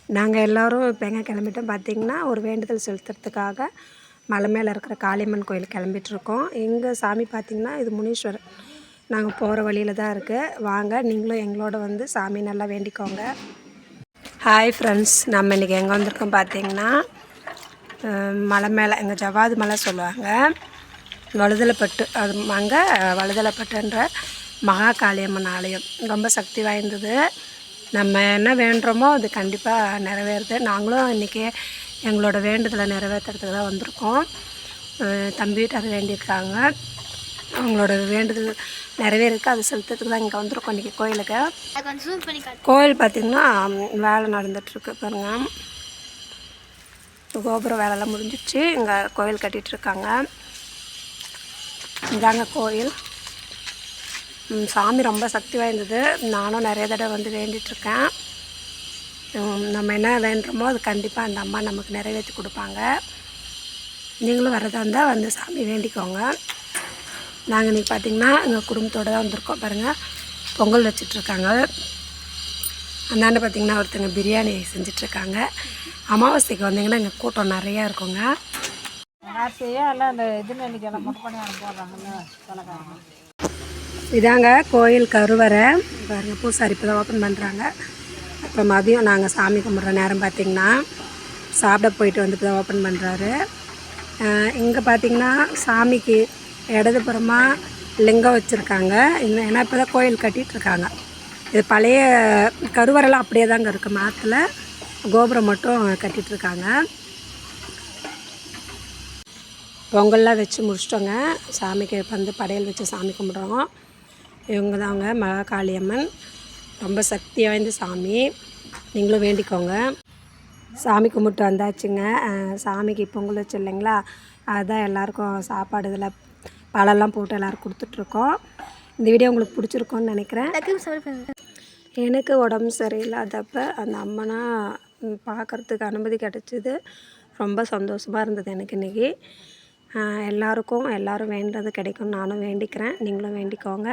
நாங்கள் எல்லோரும் இப்போ எங்கே கிளம்பிட்டோம் பார்த்திங்கன்னா, ஒரு வேண்டுதல் செலுத்துறதுக்காக மலை மேலே இருக்கிற காளியம்மன் கோயில் கிளம்பிட்டுருக்கோம். எங்கள் சாமி பார்த்திங்கன்னா இது முனீஸ்வரர். நாங்கள் போகிற வழியில் தான் இருக்குது. வாங்க நீங்களும் எங்களோட வந்து சாமி நல்லா வேண்டிக்கோங்க. ஹாய் ஃப்ரெண்ட்ஸ், நம்ம இன்றைக்கி எங்கே வந்திருக்கோம் பார்த்திங்கன்னா, மலை மேலே எங்கள் ஜவ்வாது மலை சொல்லுவாங்க, வழுதலைப்பட்டு. அது அங்கே வழுதலைப்பட்டுன்ற மகா காளியம்மன் ஆலயம் ரொம்ப சக்தி வாய்ந்தது. நம்ம என்ன வேண்டுறோமோ அது கண்டிப்பாக நிறைவேறுது. நாங்களும் இன்றைக்கி எங்களோட வேண்டுதலை நிறைவேற்றுறதுக்கு தான் வந்திருக்கோம். தம்பி வீட்டார் வேண்டியிருக்காங்க, அவங்களோட வேண்டுதல் நிறைவேறிருக்கு. அது செலுத்துறதுக்கு தான் இங்கே வந்திருக்கோம் இன்றைக்கி கோயிலுக்கு. கோயில் பார்த்திங்கன்னா வேலை நடந்துகிட்ருக்கு பாருங்கள். கோபுரம் வேலைலாம் முடிஞ்சிடுச்சு. இங்கே கோயில் கட்டிகிட்ருக்காங்க. இதாங்க கோயில். சாமி ரொம்ப சக்தி வாய்ந்தது. நானும் நிறைய தடவை வந்து வேண்டிகிட்ருக்கேன். நம்ம என்ன வேண்டுறோமோ அது கண்டிப்பாக அந்த அம்மா நமக்கு நிறைவேற்றி கொடுப்பாங்க. நீங்களும் வரதா இருந்தால் வந்து சாமி வேண்டிக்கோங்க. நாங்கள் இன்றைக்கி பார்த்திங்கன்னா எங்கள் குடும்பத்தோடு தான் வந்திருக்கோம். பாருங்கள், பொங்கல் வச்சிட்ருக்காங்க. அந்தாண்ட பார்த்திங்கன்னா ஒருத்தங்க பிரியாணி செஞ்சிட்ருக்காங்க. அமாவாசைக்கு வந்திங்கன்னா எங்கள் கூட்டம் நிறையா இருக்குங்க. இதாங்க கோயில் கருவறை. பாருங்கள், பூசாரி இப்போ தான் ஓப்பன் பண்ணுறாங்க. அப்புறம் மதியம் நாங்கள் சாமி கும்பிட்ற நேரம் பார்த்திங்கன்னா சாப்பிட போயிட்டு வந்து இப்போ தான் ஓப்பன் பண்ணுறாரு. இங்கே பார்த்திங்கன்னா சாமிக்கு இடதுபுறமாக லிங்கம் வச்சுருக்காங்க. ஏன்னா இப்போ தான் கோயில் கட்டிகிட்ருக்காங்க. இது பழைய கருவறைலாம் அப்படியே தாங்க இருக்குது. மாற்றுல கோபுரம் மட்டும் கட்டிகிட்ருக்காங்க. பொங்கல்லாம் வச்சு முடிச்சிட்டோங்க. சாமிக்கு வந்து படையல் வச்சு சாமி கும்பிட்றோம். இவங்க தாங்க மகா காளியம்மன், ரொம்ப சக்தி வாய்ந்த சாமி. நீங்களும் வேண்டிக்கோங்க. சாமி கும்பிட்டு வந்தாச்சுங்க. சாமிக்கு பொங்கல் வச்சு இல்லைங்களா, அதுதான் எல்லாேருக்கும் சாப்பாடு இதில் பழம்லாம் போட்டு எல்லோரும் கொடுத்துட்ருக்கோம். இந்த வீடியோ உங்களுக்கு பிடிச்சிருக்கோன்னு நினைக்கிறேன். எனக்கு உடம்பு சரியில்லாதப்ப அந்த அம்மனை பார்க்குறதுக்கு அனுமதி கிடச்சிது. ரொம்ப சந்தோஷமாக இருந்தது எனக்கு இன்றைக்கி. எல்லோரும் வேண்டுறது கிடைக்கும்னு நானும் வேண்டிக்கிறேன். நீங்களும் வேண்டிக்கோங்க.